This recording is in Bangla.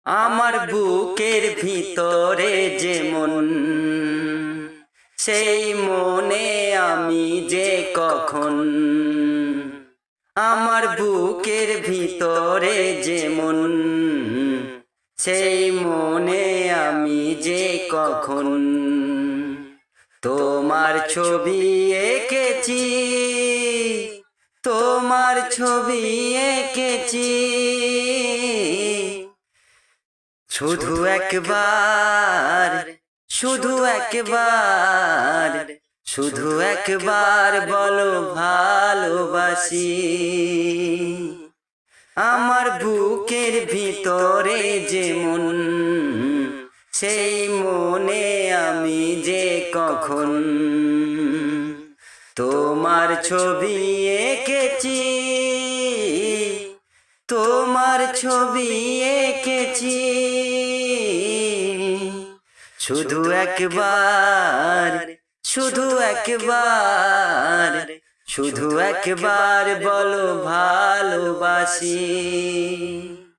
আমার বুকের ভিতরে যে মন, সেই মনে আমি যে কখন। আমার বুকের ভিতরে যে মন, সেই মনে আমি যে কখন। তোমার ছবি এঁকেছি, তোমার ছবি এঁকেছি, শুধু একবার, শুধু একবার, শুধু একবার বলো ভালোবাসি। আমার বুকের ভিতরে যে মন, সেই মনে আমি যে কখন। তোমার ছবি এঁকেছি, তোমার ছবি এঁকেছি, শুধু একবার, শুধু একবার, শুধু একবার বলো ভালোবাসি।